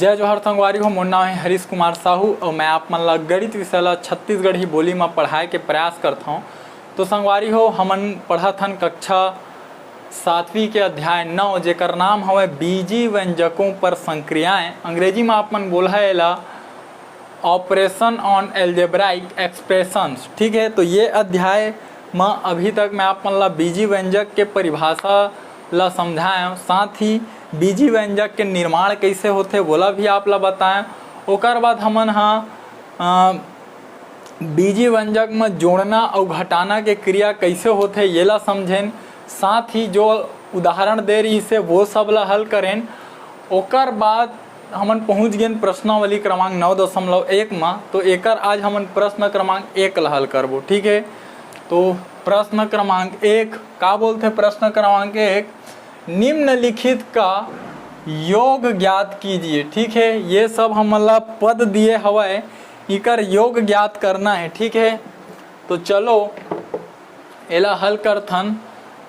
जय जोहर संगवारी हो। मोर नाम है हरीश कुमार साहू और मैं आप मन ला गणित विषय ला छत्तीसगढ़ी बोली में पढ़ाए के प्रयास करता हूँ। तो संगवारी हो, हमन पढ़त हन कक्षा 7वीं के अध्याय 9 जेकर नाम हवे बीजी व्यंजकों पर संक्रियाएं। अंग्रेजी में आप मन बोला है एला ऑपरेशन ऑन एल्जेब्राइक एक्सप्रेशंस। ठीक है, तो ये अध्याय में अभी तक मैं आप मन ला बीजी व्यंजक के परिभाषा ला समझाएं, साथ ही बीजी व्यंजक के निर्माण कैसे होते बोला भी आप ला बताएं। ओकर बाद हमन बीजी व्यंजक में जोड़ना और घटाना के क्रिया कैसे होते ये ला समझें, साथ ही जो उदाहरण दे रही से वो सब ला हल करें। ओकर बाद हमन पहुँच गए प्रश्नावली क्रमांक 9.1 में। तो एकर आज हमन प्रश्न क्रमांक 1 ला हल करबो। ठीक है, तो प्रश्न क्रमांक 1 का बोलते? प्रश्न क्रमांक 1, निम्नलिखित का योग ज्ञात कीजिए। ठीक है, ये सब हमला पद दिए हवाए, इकर योग ज्ञात करना है। ठीक है, तो चलो एला हल करथन।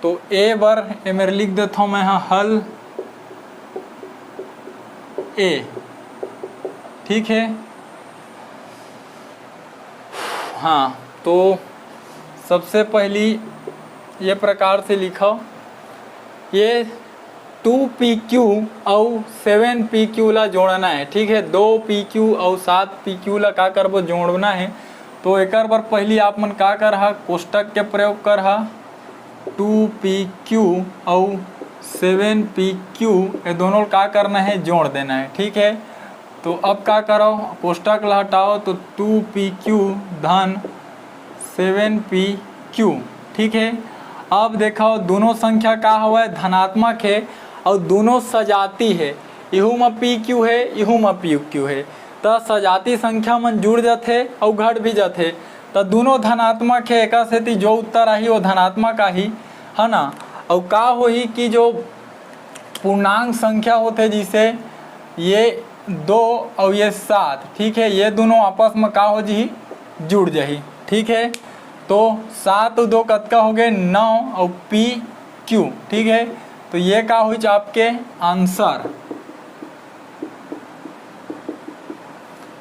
तो ए बर ए मेरे लिख देता हूँ मैं हल ए। ठीक है, हाँ, तो सबसे पहली ये प्रकार से लिखो, ये 2pq और 7pq ला जोड़ना है। ठीक है, 2pq और 7pq ला का करबो जोड़ना है। तो एकर पर पहली आप मन का करहा, कोष्टक के प्रयोग करहा। 2pq और 7pq ये दोनों का करना है, जोड़ देना है। ठीक है, तो अब का करो, कोष्टक ला हटाओ तो 2pq धन 7pq। ठीक है, अब देखो दोनों संख्या का हुआ धनात्मक है और दोनों सजाती है। इहू में pq है, इहू में pq है, तो सजाती संख्या मन जुड़ जाते और घट भी जाते। तो दोनों धनात्मक है, एक सेती जो उत्तर आही वो धनात्मक आही, है ना। और का होही कि जो पूर्णांक संख्या होते जिसे ये 2 और ये 7, ठीक है, ये दोनों आपस में का हो जी, जुड़ जाही। ठीक है, तो 7 और 2 कतका हो गए 9 और pq। ठीक है, तो ये का हुई आपके आंसर।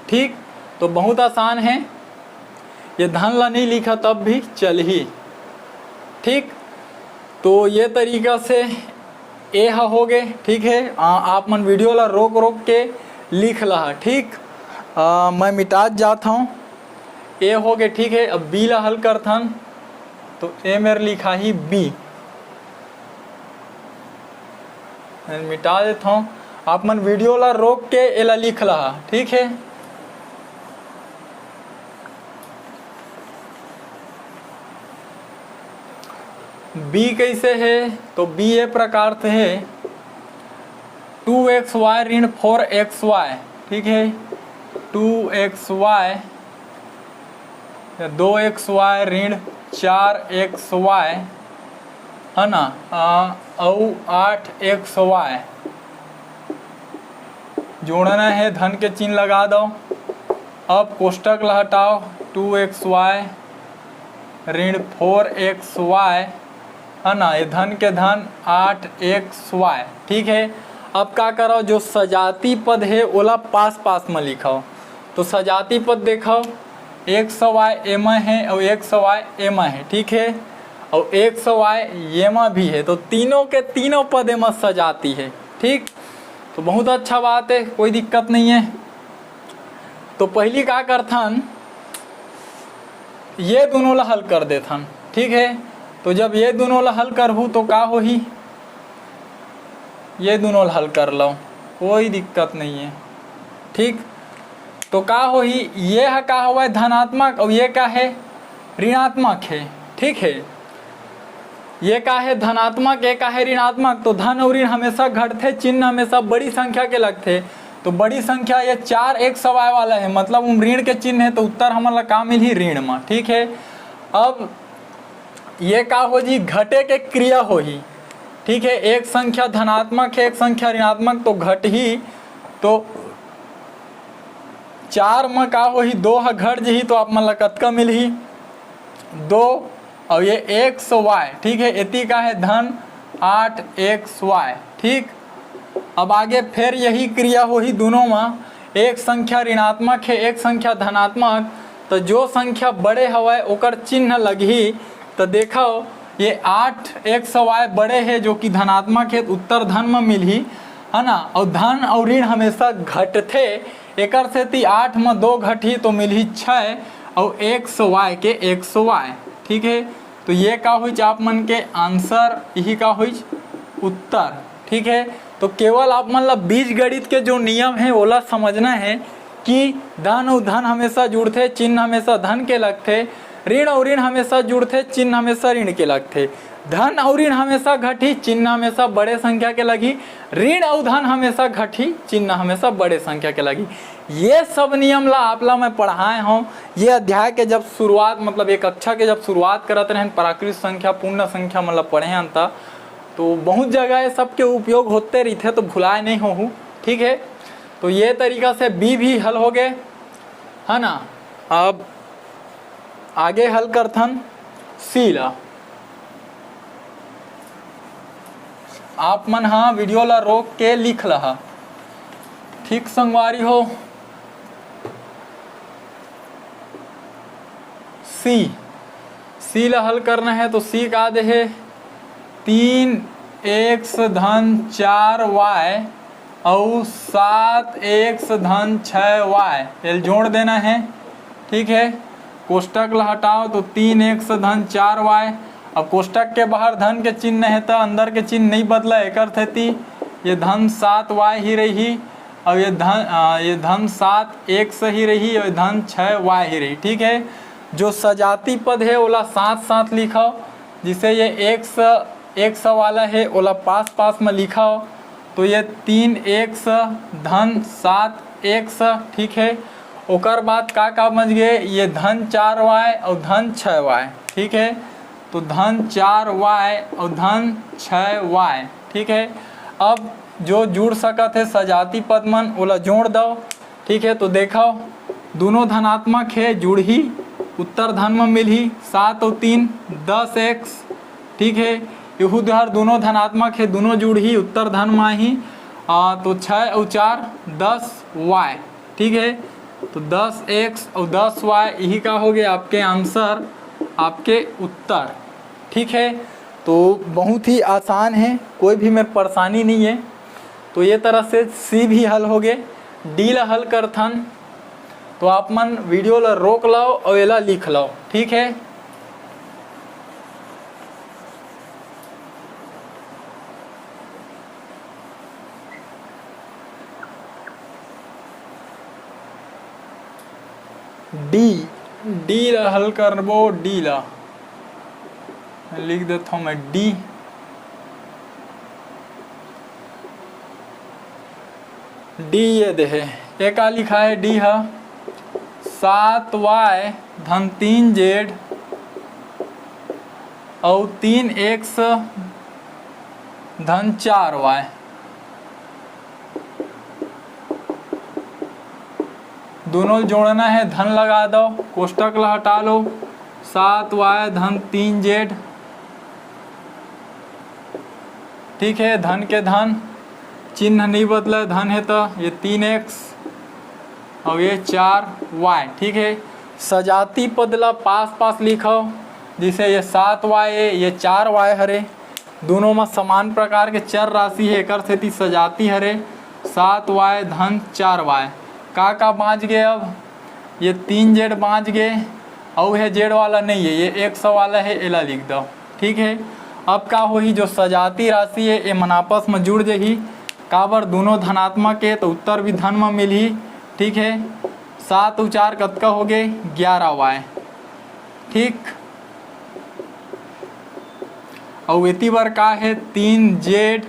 ठीक, तो बहुत आसान है, ये धन ला नहीं लिखा तब भी चल ही। ठीक, तो ये तरीका से ए हो गए। ठीक है, आप मन वीडियो ला रोक रोक के लिख ला। ठीक, मैं मिटा जाता हूँ। ए हो गए। ठीक है, अब बी ला हल करथन। तो ए मेरे लिखा ही बी, मिटा देता हूँ। आप मन वीडियो ला रोक के एला लिख ला। ठीक है, बी कैसे है? तो बी ये प्रकार से है 2xy ऋण 4xy। ठीक है, 2xy 2xy ऋण 4xy, है ना, और 8xy जोड़ना है, धन के चिन्ह लगा दो। अब कोष्टक ला हटाओ, 2xy ऋण 4xy, है ना, ये धन के धन 8xy। ठीक है, अब का करो, जो सजाती पद है ओला पास पास में लिखाओ। तो सजाती पद देखो, 100y एमा है और 100y एमा है। ठीक है, और 100y येमा भी है, तो तीनों के तीनों पद एमा सजाती है। ठीक, तो बहुत अच्छा बात है, कोई दिक्कत नहीं है। तो पहली का करथन, ये दोनों ला हल कर देथन। ठीक है, तो जब ये दोनों ला हल करहूँ तो का होही, ये दोनों ला हल कर लो, कोई दिक्कत नहीं है। ठीक, तो का होही, ये है का हुआ है धनात्मक और ये का है ऋणात्मक है। ठीक है, ये का है धनात्मक, ये का है ऋणात्मक। तो धन और ऋण हमेशा घटते, चिन्ह हमेशा बड़ी संख्या के लगते। तो बड़ी संख्या ये 4xy वाला है, मतलब ऋण के चिन्ह है, तो उत्तर हमारा का मिल ही ऋण में। ठीक है, अब ये का हो जी, घटे के क्रिया हो ही। ठीक है, एक संख्या धनात्मक है, एक संख्या ऋणात्मक, तो घट ही। तो 4 में का हो ही, 2 घट जी, तो आप मन ला कतका मिल ही 2 और ये xy। ठीक है, इति का है धन 8xy। ठीक, अब आगे फिर यही क्रिया हो ही दोनों में, एक संख्या ऋणात्मक है एक संख्या धनात्मक, तो जो संख्या बड़े हवा ओकर चिन्ह लगी। तो देखो ये 8xy बड़े है जो कि धनात्मक है, उत्तर धन में मिली है ना। और धन और ऋण हमेशा घटते, एक से 8 में 2 घटी तो मिली 6 और xy के xy। ठीक है, तो ये का हुई आप मन के आंसर, यही का हुई उत्तर। ठीक है, तो केवल आप मतलब बीज गणित के जो नियम है ओला समझना है कि धन और धन हमेशा जुड़ते, चिन्ह हमेशा धन के लगते, ऋण और ऋण हमेशा जुड़ते, चिन्ह हमेशा ऋण के लगते, धन और ऋण हमेशा घटी, चिन्ह हमेशा बड़े संख्या के लगी, ऋण और धन हमेशा घटी, चिन्ह हमेशा बड़े संख्या के लगी। ये सब नियम ला आप ला मैं पढ़ाए हूँ। ये अध्याय के जब शुरुआत मतलब एक कक्षा के जब शुरुआत करते रहे प्राकृत संख्या पूर्ण संख्या मतलब पढ़े हैं अंता, तो बहुत जगह सबके उपयोग होते रहते, तो भुलाए नहीं हो। ठीक है, तो ये तरीका से बी भी हल हो गए है ना। अब आगे हल करथन सी ला। आप मन हाँ वीडियो ला रोक के लिख लहा। ठीक संगवारी हो। सी ला हल करना है तो सी का दे है 3x धन 4y और 7x धन 6y, ये जोड़ देना है। ठीक है, कोष्टक ला हटाओ तो 3x धन 4y। अब कोष्टक के बाहर धन के चिन्ह है तो अंदर के चिन्ह नहीं बदला, एक अर्थ है ये धन 7y ही रही और ये धन 7x ही रही और धन 6y ही रही। ठीक है, जो सजाती पद है ओला साथ साथ लिखो, जिसे ये x वाला है ओला पास पास में लिखो, तो ये 3x धन 7x। ठीक है, ओकर बाद का बच गए ये धन 4y और धन 6y। ठीक है, तो धन 4y और धन 6y। ठीक है, अब जो जुड़ सकत है सजाती पद मन ओला जोड़ दो। ठीक है, तो देखो दोनों धनात्मक है, जुड़ ही उत्तर धन में मिली 7 और 3 10x। ठीक है, यहू दहर दोनों धनात्मक है, दोनों जुड़ ही उत्तर धन में ही तो 6 और 4 10y। ठीक है, तो 10x और 10y यही का हो गया आपके आंसर, आपके उत्तर। ठीक है, तो बहुत ही आसान है, कोई भी मेरे परेशानी नहीं है। तो ये तरह से सी भी हल हो गए। डी ला हल करथन तो आप मन वीडियो ला रोक लाओ और एला लिख लाओ। ठीक है, डी ला हल करबो। डी ला लिख देता हूँ मैं डी। ये दे है, ये का लिखा है डी है 7y धन 3z और 3x धन 4y। दोनों जोड़ना है, धन लगा दो, कोष्टक ला हटा लो, 7y धन 3z। ठीक है, धन के धन, चिन्ह नहीं बदला, धन है तो ये 3x और ये 4y। ठीक है, सजाती पदला पास पास लिखो, जिसे ये 7y है ये 4y हरे, दोनों में समान प्रकार के चर राशि है, एक से सजाती हरे 7y धन 4y। का बाँच गए, अब ये 3z बाँच गए और है जेड वाला नहीं है, ये 100 वाला है, एला लिख दो। ठीक है, अब का हो ही जो सजाती राशि है ये मन आपस में जुड़ जही, काबर दोनों धनात्मक है तो उत्तर भी धन में मिली। ठीक है, 7 और 4 कतका हो गए 11y। ठीक, और इतनी बार का है 3z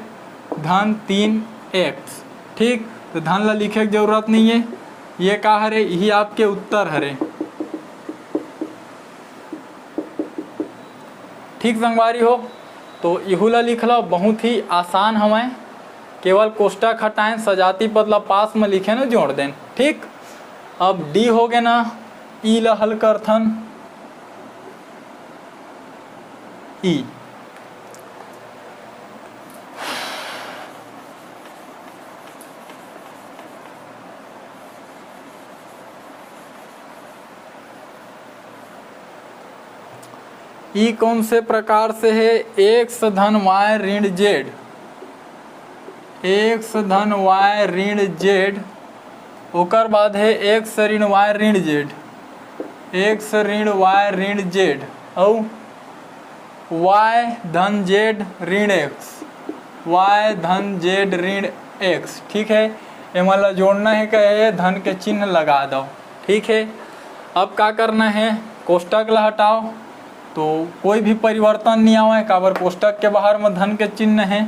धन 3x। ठीक, तो धन ला लिखे की जरूरत नहीं है, ये का हरे यही आपके उत्तर हरे। ठीक संगवारी हो, तो इहू ला लिख लो, बहुत ही आसान हमें, केवल कोष्टक हटाएं, सजाती पद ला पास में लिखे ना जोड़ दें। ठीक, अब डी हो गए ना, ई ला हल करथन ई। ई कौन से प्रकार से है, एक्स धन वाई ऋण जेड, एक्स धन वाई ऋण जेड, ओकर बाद है एक्स ऋण वाई ऋण जेड, एक्स ऋण वाई ऋण जेड, और वाई धन जेड ऋण एक्स, वाई धन जेड ऋण एक्स। ठीक है, ये मतलब जोड़ना है क्या, धन के चिन्ह लगा दो। ठीक है, अब क्या करना है, कोष्टक ला हटाओ तो कोई भी परिवर्तन नहीं आवे, काबर कोष्टक के बाहर में धन के चिन्ह है।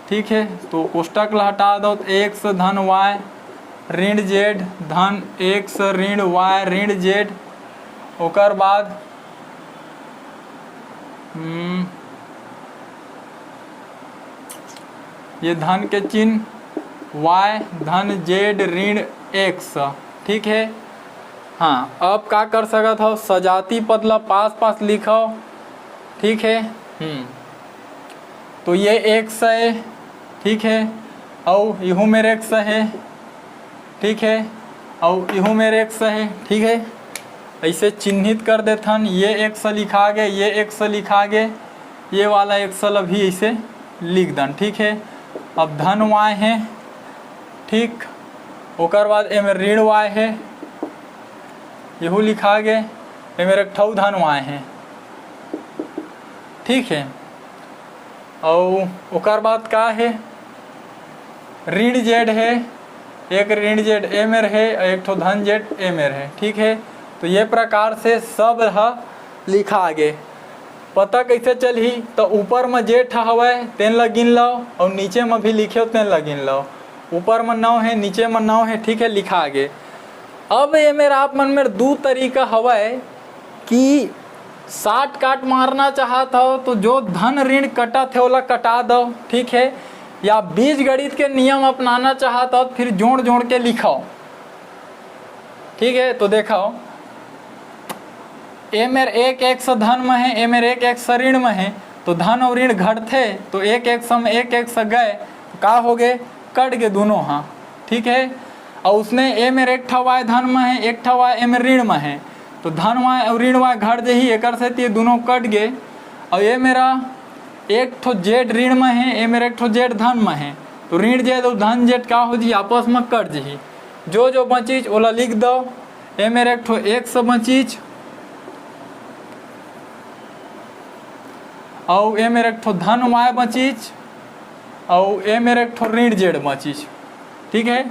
ठीक है, तो कोष्टक ला हटा दो, एक्स धन वाई ऋण जेड धन एक्स ऋण वाई ऋण जेड, ओकर बाद ये धन के चिन्ह y धन z ऋण x। ठीक है, हाँ अब क्या कर सकत हो, सजाती पद ला पास पास लिखो। ठीक है, तो ये x है। ठीक है, और यहू मेरे x है। ठीक है, और यहू मेरे x है। ठीक है, ऐसे चिन्हित कर देथन, ये x लिखा गए, ये x लिखा गए, ये वाला x भी ऐसे लिख दन। ठीक है, अब धन y है। ठीक, ओकर बाद एमे ऋण y है, यहू लिखा गए, एमे एक ठौ धन y है। ठीक है, और ओकर बाद का है, ऋण जेड है, एक ऋण जेड ए में है, एक ठो धन जेड ए में है। ठीक है, तो ये प्रकार से सब लिखा आगे। पता कैसे चलही, तो ऊपर में जेठ हवा तेन ला गिन लो, और नीचे में भी लिखे तेन ला गिन लो। ऊपर में 9 है, नीचे में 9 है। ठीक है, लिखा आगे। अब ये मेरा आप मन में दो तरीका हवा है कि साठ काट मारना चाहता हो तो जो धन ऋण कटा थे ओला कटा दो। ठीक है, या बीज गणित के नियम अपनाना चाहता हो फिर जोड़ जोड़ के लिखाओ। ठीक है, तो देखो ए मेरे एक एक्स धन में है, ए मेरे एक एक्स ऋण में है, तो धन और ऋण घटते तो एक एक्स में एक एक्स गए तो का हो गए, कट गए दोनों। हाँ ठीक है, और उसने ए मेरे एक ठवाय धन में है, एक ठवाय ए में ऋण में है, तो धन वाय और ऋण वाय घट जही एक से ये दोनों कट गए। और ये मेरा एक ठो जेड ऋण में है, ए मेरा एक ठो जेड धन में है, तो ऋण जेड और धन जेड का हो जी आपस में कट जही। जो जो बचीज ओला लिख दो। ए मेरा एक ठो एक्स बचीज और ए मेरा एक ठो धन वाय बचीज और ए मेरा एक ठो ऋण जेड बचीज। ठीक है,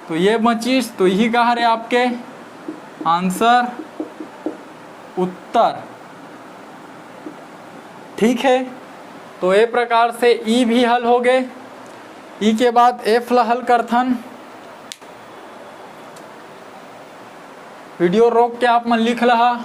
तो ये बचीज, तो यही कहा रे आपके आंसर उत्तर। ठीक है, तो ए प्रकार से ई भी हल हो गए। ई के बाद एफ ला हल करथन। वीडियो रोक के आप मन लिख लहा।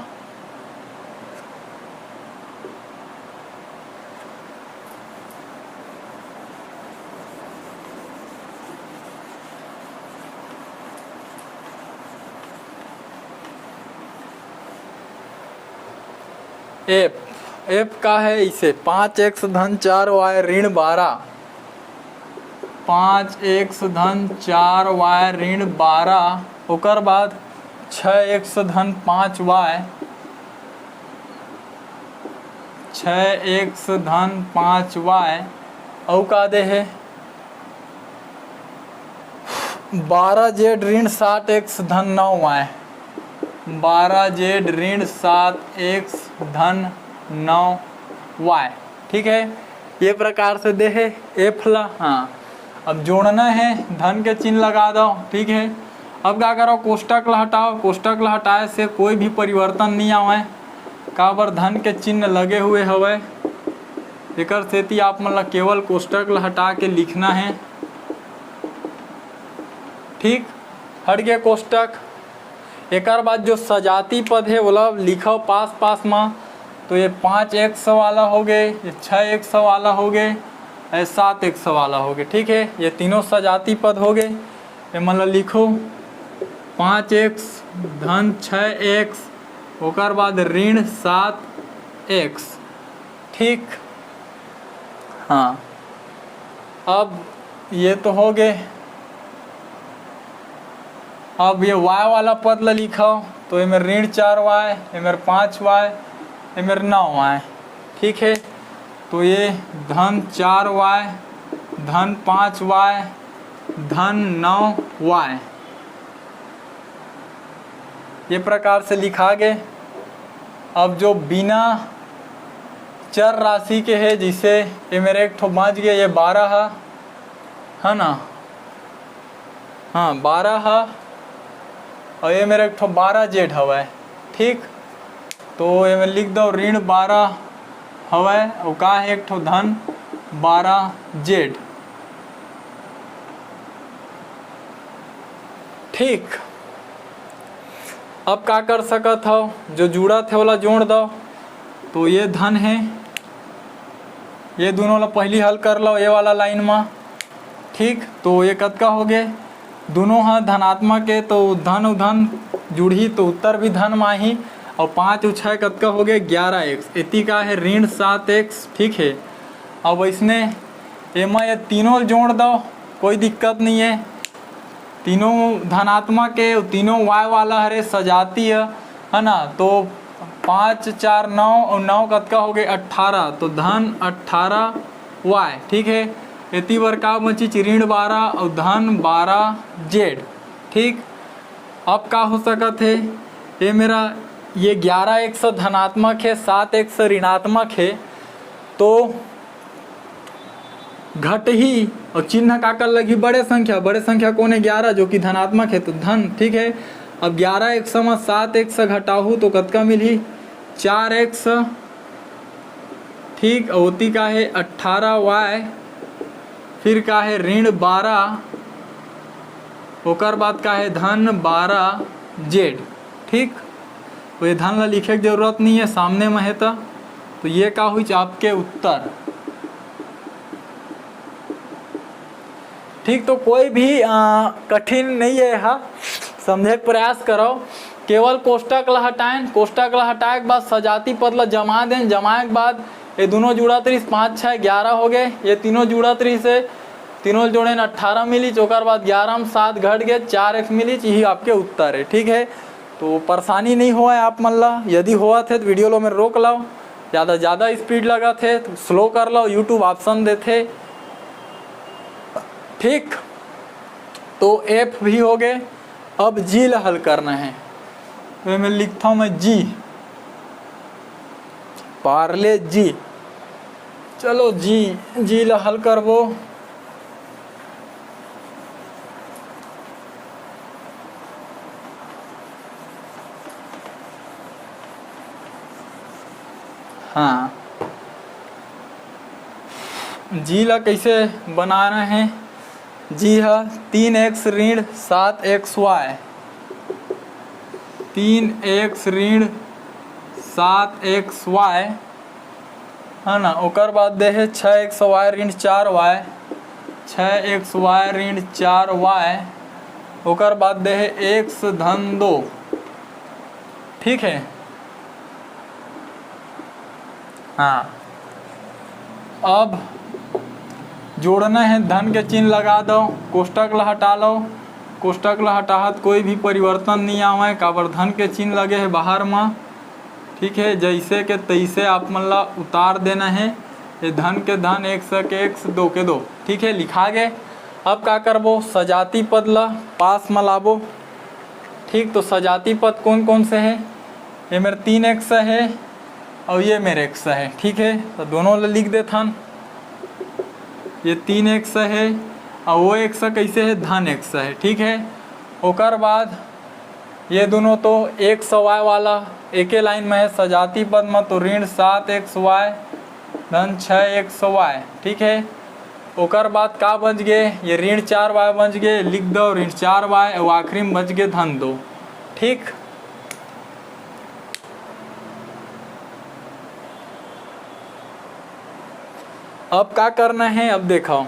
एफ एफ का है इसे 5x धन 4y ऋण 12, 5x धन 4y ऋण 12, ओकर बाद 6x धन 5y, 6x धन 5y, और का दे है 12z ऋण 7x धन 9y, 12z ऋण 7x धन 9y। ठीक है, ये प्रकार से दे है एफ ला। हाँ, अब जोड़ना है, धन के चिन्ह लगा दो। ठीक है, अब क्या करो, कोष्टक ला हटाओ। कोष्टक ला हटाए से कोई भी परिवर्तन नहीं आवे, काबर धन के चिन्ह लगे हुए हवे। एकर सेती आप मन ला केवल कोष्टक ला हटा के लिखना है। ठीक, हट गया कोष्टक। एकर बाद जो सजाती पद है वो लिखो पास पास में। तो ये 5x वाला हो गए, ये 6x वाला हो गए, ये 7x वाला हो गए। ठीक है, ये तीनों सजाती पद हो गए। ये मतलब लिखो 5x धन 6x, ओकर बाद ऋण 7x। ठीक, हाँ अब ये तो हो गए। अब ये y वाला पद ला लिखो, तो ये मेरे ऋण 4y, ये मेरे 5y, ये मेरे 9y, ठीक है। तो ये धन 4y धन 5y धन 9y, ये प्रकार से लिखा गया। अब जो बिना चर राशि के है, जिसे ये मेरे एक ठो बच गया, ये 12 है ना, हाँ 12 है, और ये मेरे एक ठो 12 जेड हवा है, ठीक। तो ये मैं लिख दो ऋण 12 हवा है, और का है एक ठो धन 12 जेड, ठीक। अब का कर सकत हो, जो जुड़ा थे वाला जोड़ दो। तो ये धन है, ये दोनों ला पहली हल कर लो ये वाला लाइन में, ठीक। तो ये कतका हो गए, दोनों हाँ धनात्मक है, तो धन और धन जुड़ी तो उत्तर भी धन माही, और 5 और 6 कतका हो गए 11x, इतनी का है ऋण 7x, ठीक है। अब इसने एमा ये तीनों जोड़ दो, कोई दिक्कत नहीं है, तीनों धनात्मक है, तीनों y वाला है, सजाती है ना। तो 5 4 9 और 9 कतका हो गए 18, तो धन 18y, ठीक है। इतनी बार का बची ऋण 12 और धन 12 जेड, ठीक। अब का हो सकत है, ये मेरा ये 11x धनात्मक है, 7x ऋणात्मक है, तो घट ही और चिन्ह का कर लगी बड़े संख्या कौन है 11, जो कि धनात्मक है, तो धन, ठीक है। अब 11x में 7x घटाहू तो कतका मिली 4x, ठीक। होती का है 18y, फिर का है ऋण 12, ओकर बाद का है धन 12 जेड, ठीक। तो ये धन ला लिखे की जरूरत नहीं है, सामने में है। तो ये का हुई आपके उत्तर, ठीक। तो कोई भी कठिन नहीं है, हाँ समझे के प्रयास करो। केवल कोष्टक ला हटाएं, कोष्टक ला हटाए के बाद सजाती पद ला जमा दें, जमाए के बाद ये दोनों जुड़ा त्रिस 5 6 11 हो गए, ये तीनों जुड़ा त्रिस से तीनों जोड़े 18 मिली, ओकर बाद 11 में 7 घट गए 4x मिली, यही आपके उत्तर है, ठीक है। तो परेशानी नहीं हुआ है आप मन ला, यदि हुआ थे तो वीडियो लो में रोक लाओ, ज़्यादा स्पीड लगा थे तो स्लो कर लो, यूट्यूब ऑप्शन देते, ठीक। तो F भी हो गए। अब जी ला हल करना है, तो मैं लिखता हूँ मैं जी, पार्ले जी, चलो जी ला हल करबो। हाँ, जी ला कैसे बनाना है, जी हाँ 3x ऋण 7xy, 3x ऋण 7xy है ना। ओकर बाद दे है 6xy ऋण 4y, 6xy ऋण 4y, ओकर बाद दे है x धन 2, ठीक है। हाँ, अब जोड़ना है, धन के चिन्ह लगा दो, कोष्टक ला हटा लो, कोष्टक ला हटाहत कोई भी परिवर्तन नहीं आवे, काबर धन के चिन्ह लगे है बाहर में, ठीक है। जैसे के तैसे आप मन ला उतार देना है, ये धन के धन, x के x, 2 के 2, ठीक है, लिखा गए। अब का करबो, सजाती पद ला पास में लाबो, ठीक। तो सजाती पद कौन कौन से है, ये मेरे 3x है और ये मेरे x है, ठीक है। तो दोनों ला लिख देथन, ये 3x है और वो x कैसे है धन x है, ठीक है। ओकर बाद ये दोनों तो xy वाला एक लाइन में है, सजाती पद में तो ऋण 7xy धन 6xy, ठीक है। ओकर बाद का बच गए, ये ऋण 4y बच गए, लिख दो ऋण 4y, और आखिरी में बच गए धन 2, ठीक। अब का करना है, अब देखो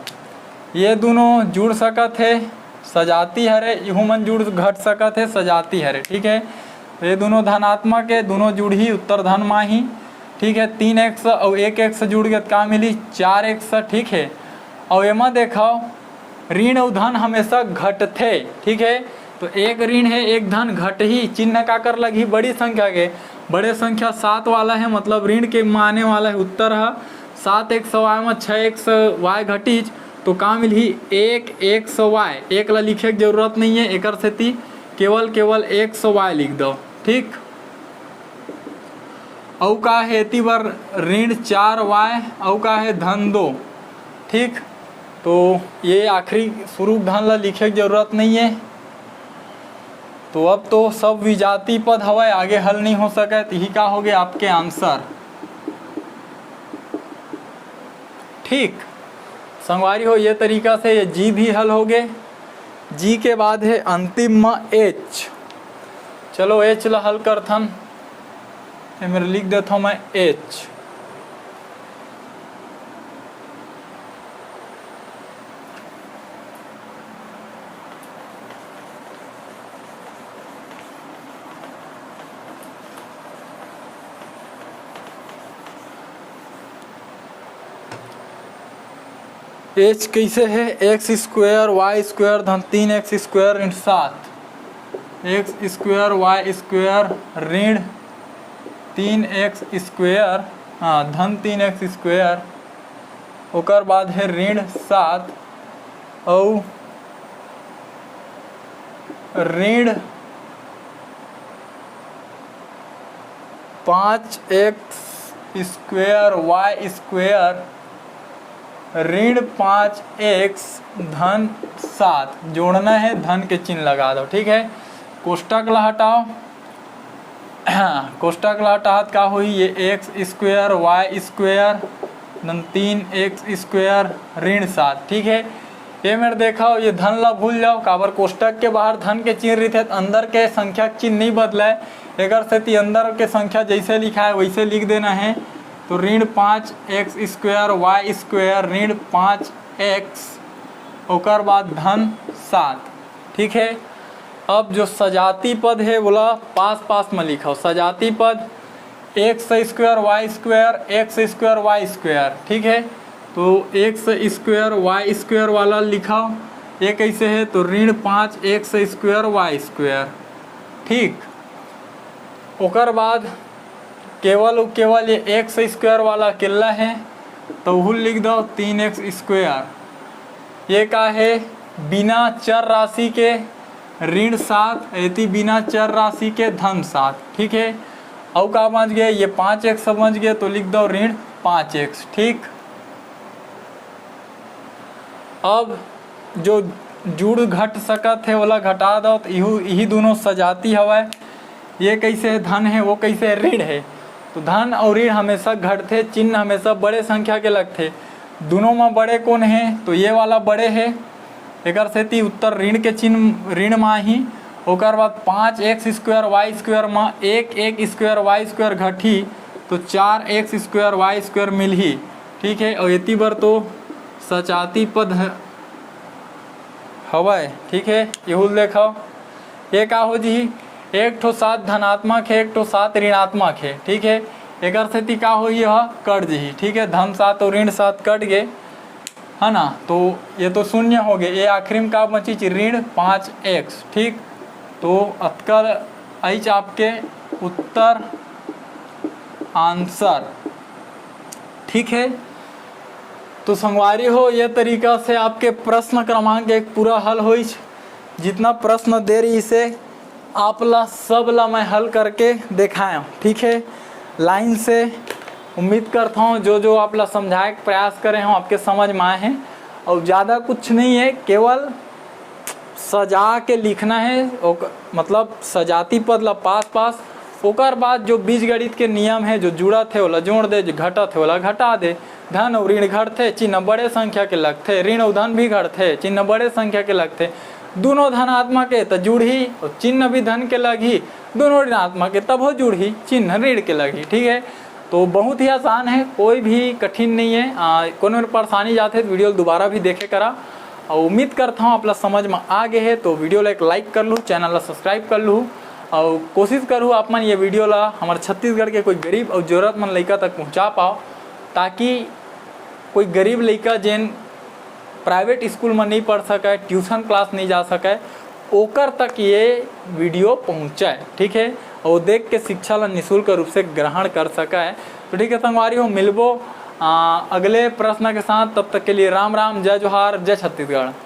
ये दोनों जुड़ सकत है, सजाती हरे, इहू मन जुड़ घट सकत है, सजाती हरे, ठीक है। ये दोनों धनात्मक है, दोनों जुड़ी उत्तर धन माही, ठीक है। 3x और 1x जुड़ गए का मिली 4x, ठीक है। और एमा देखो ऋण और धन हमेशा घटते, ठीक है। तो एक ऋण है एक धन घट ही, चिन्ह का कर लगी बड़ी संख्या के, बड़े संख्या 7 वाला है, मतलब ऋण के माने वाला है। उत्तर है 7 100y में 6 100y घटीज तो का मिलही 1 100y। एक ला लिखे की जरूरत नहीं है, एक सेती केवल 100y लिख दो। ठीक, औ का है एती बार ऋण 4y, औ का है धन 2। ठीक, तो ये आखिरी स्वरूप धन ला लिखे की जरूरत नहीं है। तो अब तो सब विजातीय पद हवाए, आगे हल नहीं हो सके, तो यही का हो गया आपके आंसर। ठीक, संगवारी हो ये तरीका से ये जी भी हल हो गए। जी के बाद है अंतिम में एच। चलो एच ला हल करथन, मेरे लिख देता हूँ मैं एच। एच कैसे है, एक्स स्क्वायर वाई स्क्वायर धन 3x स्क्वायर ऋण 7, एक्स स्क्वायर वाई स्क्वायर ऋण 3x स्क्वायर धन 3x स्क्वायर, ओकर बाद है ऋण 7 और ऋण 5x स्क्वायर वाई स्क्वायर ऋण 5x धन 7। जोड़ना है, धन के चिन्ह लगा दो। ठीक है, कोष्टक ला हटाओ। कोष्टक ला हटात का हुई ये एक्स स्क्वायर वाई स्क्वायर धन 3x स्क्वायर ऋण 7। ठीक है, ये मेरे देखा ये धन ला भूल जाओ, काबर कोष्टक के बाहर धन के चिन्ह रहते, अंदर के संख्या चिन्ह नहीं बदला है। अगर से अंदर के संख्या जैसे लिखा है वैसे लिख देना है। तो ऋण 5x स्क्वायर वाई स्क्वायर ऋण 5x ओकर बाद धन 7। ठीक है, अब जो सजाती पद है बोला पास में लिखा हो। सजाती पद x square y square x square y square. ठीक है, तो एक्स स्क्वायर वाई स्क्वायर वाला लिखाओ। ये कैसे है, तो ऋण 5x स्क्वायर वाई स्क्वायर। ठीक, ओकर बाद केवल ये एक्स स्क्वायर वाला अकेला है, तो वो लिख दो 3x स्क्वायर। ये का है बिना चर राशि के ऋण 7, ऐती बिना चर राशि के धन 7। ठीक है, और का समझ गए, ये 5x समझ गए तो लिख दो ऋण 5x। ठीक, अब जो जुड़ घट सकत है वाला घटा दो, तो यही दोनों सजाती हवा। ये कैसे है, धन है, वो कैसे है, ऋण है। तो धन और ऋण हमेशा घटते, चिन्ह हमेशा बड़े संख्या के लगते। दोनों में बड़े कौन है, तो ये वाला बड़े है। एक सेती उत्तर ऋण के चिन्ह ऋण में ही। ओकर बाद 5x स्क्वायर वाई स्क्वायर में 1 स्क्वायर वाई स्क्वायर घटी तो 4x स्क्वायर वाई स्क्वायर मिलही। ठीक है, और इतनी बार तो सजाती पद हवाए। ठीक है, यहू देखो ये का हो जी, एक ठो 7 धनात्मक है, एक ठो 7 ऋणात्मक है। ठीक है, एक सेती का हो यह कट जी। ठीक है, धन 7 और ऋण 7 कट गए है ना, तो ये तो शून्य हो गए। ये आखिरी में का बची ऋण 5x। ठीक, तो अतकर ऐच आपके उत्तर आंसर। ठीक है, तो संगवारी हो ये तरीका से आपके प्रश्न क्रमांक 1 पूरा हल हो। जितना प्रश्न दे रही इसे आप ला सब ला मैं हल करके दिखाया। ठीक है, लाइन से उम्मीद करता हूँ जो आप ला समझाए के प्रयास करे हूँ आपके समझ में आए हैं। और ज़्यादा कुछ नहीं है, केवल सजा के लिखना है। मतलब सजाती पद ला पास ओकर बाद जो बीजगणित के नियम है, जो जुड़ा थे वाला जोड़ दे, जो घटा थे वाला घटा दे। धन और ऋण घटते, चिन्ह बड़े संख्या के लगते। ऋण और धन भी घटते, चिन्ह बड़े संख्या के लगते। दोनों धनात्मक है तो जुड़ी और चिन्ह भी धन के लगी। दोनों ऋणात्मक है तब हो जुड़ी, चिन्ह ऋण के लगी। ठीक है, तो बहुत ही आसान है, कोई भी कठिन नहीं है। कोनो परेशानी जाते तो वीडियो दोबारा भी देखे करा। और उम्मीद करता हूँ आप समझ में आ गए है। तो वीडियो ला एक लाइक कर लूँ, चैनल ला सब्सक्राइब कर लूँ और कोशिश करूँ आप मन ये वीडियो ला हमारे छत्तीसगढ़ के कोई गरीब और जरूरतमंद लड़का तक पहुँचा पाओ, ताकि कोई गरीब लड़का जिन प्राइवेट स्कूल में नहीं पढ़ सके, ट्यूशन क्लास नहीं जा सके, ओकर तक ये वीडियो पहुँचाए। ठीक है, और देख के शिक्षा ला निःशुल्क रूप से ग्रहण कर सका है। तो ठीक है संगवारी हो, मिलबो अगले प्रश्न के साथ। तब तक के लिए राम राम, जय जोहार, जय छत्तीसगढ़।